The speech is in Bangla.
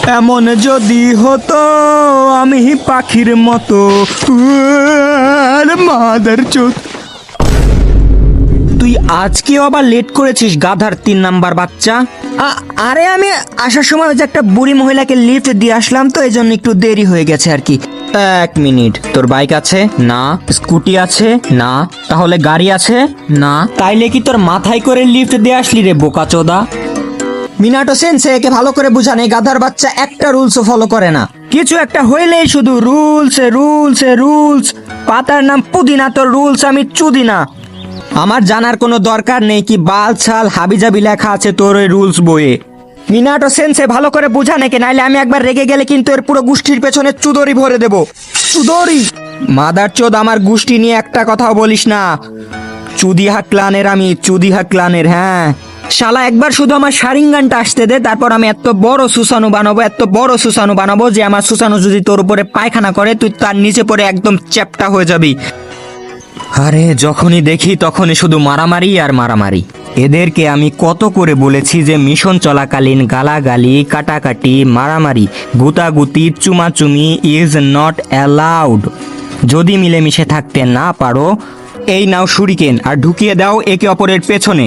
এমন যদি হতো আমি পাখির মতো মাদার চোদ। তুই আজকেও আবার লেট করেছিস গাধার 3 নাম্বার বাচ্চা। আরে আমি আসার সময় ওই যে একটা বুড়ি মহিলাকে লিফট দিয়ে আসলাম, তো এই জন্য একটু দেরি হয়ে গেছে আর কি। 1 মিনিট, তোর বাইক আছে? না। স্কুটি আছে? না। তাহলে গাড়ি আছে? না। তাইলে কি তোর মাথায় করে লিফট দিয়ে আসলি রে বোকাচোদা? মিনাটো সেন্সে একে ভালো করে বুঝান, এই গাধার বাচ্চা একটা রুলসও ফলো করে না। কিছু একটা হইলেই শুধু রুলস রুলস রুলস। পাতার নাম পুদিনা, তোর রুলস আমি চুদিনা। আমার জানার কোনো দরকার নেই কি বাল ছাল হাবিজাবি লেখা আছে তোর ওই রুলস বইয়ে। মিনাটো সেন্সে ভালো করে বুঝা নাকি, নাইলে আমি একবার রেগে গেলে কিন্তু এর পুরো গোষ্ঠীর পেছনে চুদরি ভরে দেব। চুদরি মাদার চোদ, আমার গোষ্ঠী নিয়ে একটা কথাও বলিস না। চুদিহা ক্লানের আমি, চুদিহা ক্লানের। হ্যাঁ শালা, একবার শুধু আমার শারিঙ্গানটা আসতে দে, তারপর আমি এত বড় সুসানু বানাবো, এত বড় সুসানু বানাবো যে আমার সুসানু যদি তোর উপরে পায়খানা করে তুই তার নিচে পড়ে একদম চ্যাপ্টা হয়ে যাবি। আরে যখনই দেখি তখনই শুধু মারামারি আর মারামারি। এদেরকে আমি কত করে বলেছি যে মিশন চলাকালীন গালাগালি, কাটাকাটি, মারামারি, গুতাগুতি, চুমাচুমি ইজ নট অ্যালাউড। যদি মিলেমিশে থাকতে না পারো, এই নাও শুরিকেন আর ঢুকিয়ে দাও একে অপরের পেছনে।